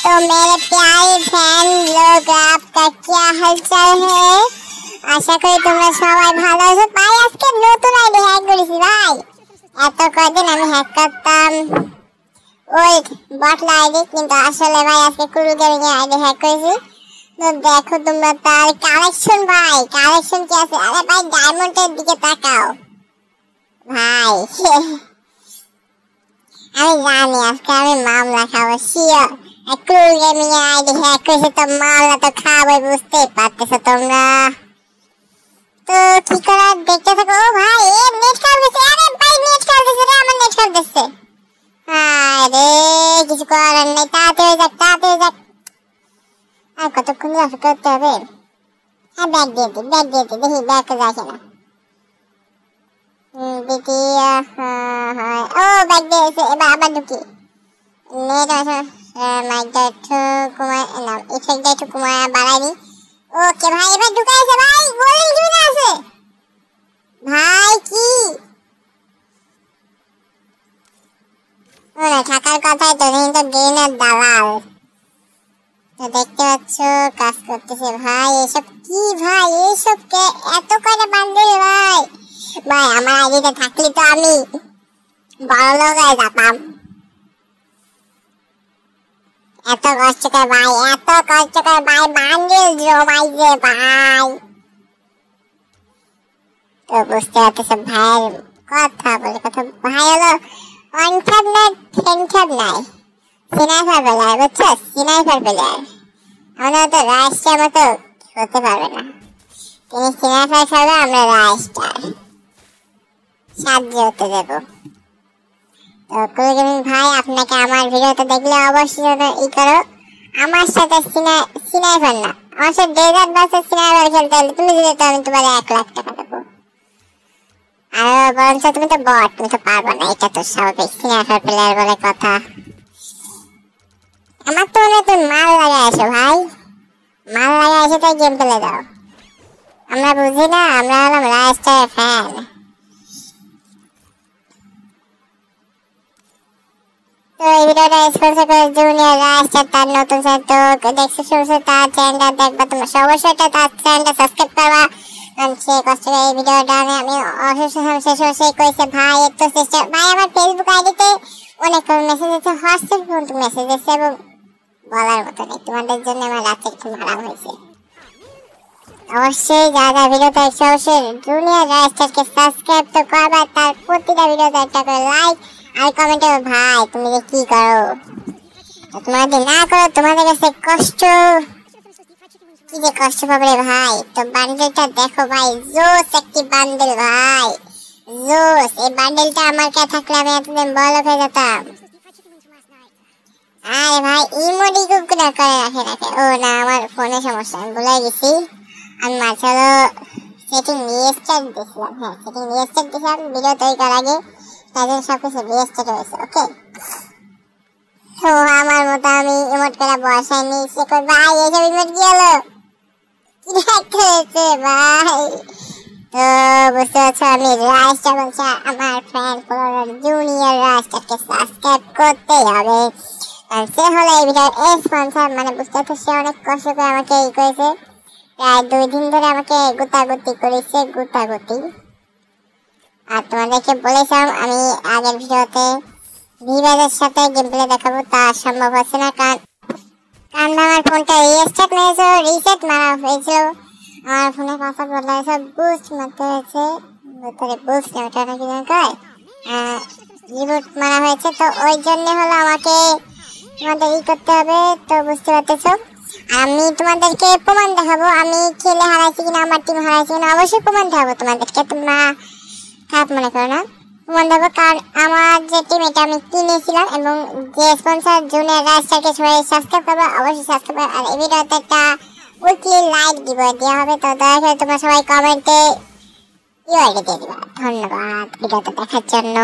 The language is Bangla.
तो मेरे प्यारे फैन लोग आपका क्या हालचाल है? आशा कরি তোমরা সবাই ভালো আছো। ভাই আজকে নতুন আইডি হ্যাক করেছি ভাই। এত কয়দিন আমি হ্যাক করতাম ওই বটলা আইডি, কিন্তু আসলে ভাই আজকে কুরু গেমিং এর আইডি হ্যাক করেছি। তো দেখো তোমরা তার কালেকশন, ভাই কালেকশন কি আছে? আরে ভাই ডায়মন্ডের দিকে তাকাও ভাই। আমি জানি আজকে আমি মামলা খাবো শিওর। কুরু গেমিং এর আইডি হ্যাক করেছে তো মামলা তো খাবোই, বুঝতেই পারতেছো তোমরা। তো কি করার দেখতে থাকো। ও ভাই এ নেট কাট দিছে। আরে ভাই নেট কাট দিছে রে, আমার নেট কাট দিছে। আরে কিছু করার নাই, তাড়াতাড়ি যাক। আর কতক্ষণ অপেক্ষা করতে হবে? হ্যাঁ ব্যাগ দিয়ে দিই, দেখি ব্যাগটা যায় কিনা। দেখি ও ব্যাগ দিয়েছে। এবার আবার ঢুকি। নেট আছে, মাইকটা একটু কমায় না, ইফেক্টটা একটু কমায় বাড়াই নি। ওকে ভাই এবার ঢুকাইছে। ভাই গোল্ডেন গ্রিন আছে ভাই। কি ওরে থাকার কথাই তো, কিন্তু গ্রিনের দালাল। তো দেখতে পাচ্ছ কাজ করতেছে ভাই। এসব কি ভাই? এসব কে এত কয়টা বান্ডেল ভাই? ভাই আমার আইডিতে থাকলে তো আমি বড় লোক হয়ে যেতাম। এত কষ্ট করে ভাই বান্ডেল জমাইছে ভাই। তো বুঝতে পারতেছে ভাইয়ের কথা বলে কথা। ভাই হলো অনফ্যাব না ফেনফ্যাব নাই, সিনাইপার প্লেয়ার, বুঝছো? Sniper player. আমাদের তো রাইস্টার মতো হতে পারবে না। তিনি সিনাইপার খেলবে, আমরা রাইস্টার সাহায্য হতে দেবো। তো কুরু গেমিং ভাই আপনাকে আমার ভিডিওতে দেখলে অবশ্যই ই করো। আমার সাথে সিনাইপার না, আমার সাথে ডেজার্ট ভার্সেস সিনাইপার খেলতে হলে তুমি যদি তো আমি তোমার 1 লাখ টাকা দেবো। আর বরঞ্চ তুমি তো বট, তুমি তো পারবো না, এটা তো স্বাভাবিক। সিনাইপার প্লেয়ার বলে কথা। আমার তো মনে হয় তুমি মাল লাগাই আসো ভাই, মাল লাগাই এসে তো গেম প্লে দাও। আমরা বুঝি না, আমরা হলাম রাইস্টারের ফ্যান। তো এই ভিডিওটা স্পন্সর করে জুনিয়র রাইস্টার, তার নতুন চ্যানেল। তো ডেসক্রিপশনে তার চ্যানেলটা দেখবা, তোমরা অবশ্যই তার চ্যানেলটা সাবস্ক্রাইব করবা। কারণ সে কষ্ট করে এই ভিডিওটা আমি শেষ করেছে ভাই। একটু চেষ্টা ভাই। আমার ফেসবুক আইডিতে অনেক মেসেজ এসেছে, হোয়াটসঅ্যাপ পর্যন্ত মেসেজ এসেছে, এবং বলার মতো নেই। তোমাদের জন্য আমার রাতে একটু মারা হয়েছে। অবশ্যই যারা ভিডিওটা দেখছে অবশ্যই জুনিয়র রাইস্টারকে সাবস্ক্রাইব তো করবা। তার প্রতিটা ভিডিওতে একটা করে লাইক আর কমেন্টে ভাই তুমি যে কি করো, তোমাদের না করো তোমাদের কাছে কষ্ট, কি যে কষ্ট পাবে ভাই। তো বান্ডেলটা দেখো ভাই, জোস একটি বান্ডেল ভাই, জোস। এই বান্ডেলটা আমার কাছে থাকলে আমি এতদিন বড় হয়ে যেতাম। আরে ভাই ইমোজি গুলো করে রাখে। ও না, আমার ফোনে সমস্যা, আমি ভুলে গেছি। আমি মাঝে সেটিং রিস্টার্ট দিয়েছিলাম। হ্যাঁ সেটিং রিস্টার্ট দিয়েছিলাম ভিডিও তৈরি করার আগে, তাই জন্য সবকিছু রিস্টার্ট হয়েছে। ওকে, তো আমার মতো আমি ইমোট করে বসাই নিয়েছি। ভাই এসব ইমোট কি হলো? কি হয়েছে ভাই? তো বুঝতে পারছো আমি রাইস্টার বলছি। আমার ফ্রেন্ড ফলোয়ার জুনিয়র রাইস্টারকে সাবস্ক্রাইব করতেই হবে, কারণ সে হলো এই ভিডিওর স্পন্সর। মানে বুঝতে পারছো, সে অনেক কষ্ট করে আমাকে ই করেছে, প্রায় 2 দিন ধরে আমাকে গুতাগুতি করেছে, গুতাগুতি। আর তোমাদেরকে বলেছিলাম আমি আগের ভিডিওতে ভিভারের সাথে গেম প্লে দেখাবো, তা সম্ভব হচ্ছে না, কারণ আমার ফোনটা রিসেট মারা হয়েছিল। আমার ফোনে পাসওয়ার্ড বদলা হয়েছে, বুস্ট মারতে হয়েছে, বুস্ট ওটা নাকি রিবুট মারা হয়েছে। তো ওই জন্য হলো আমাকে তোমাদের ই করতে হবে। তো বুঝতে পারতেছো, আমি তোমাদেরকে প্রমাণ দেখাবো আমি খেলে হারাইছি কিনা, আমার টিম হারাইছি কিনা। অবশ্যই প্রমাণ দেখাবো তোমাদেরকে, তোমরা খারাপ মনে করো না। প্রমাণ দেবো, কারণ আমার যে টিম এটা আমি কিনেছিলাম, এবং যে স্পন্সর জুনিয়র রাইস্টারকে সবাই সাবস্ক্রাইব করবে, অবশ্যই সাবস্ক্রাইব করবে। আর এই ভিডিওতে একটা উইকলি লাইক দেওয়া হবে। তো দয়া করে তোমরা সবাই কমেন্টে ইউআইডি দিয়ে দিবা। ধন্যবাদ ভিডিওটা দেখার জন্য।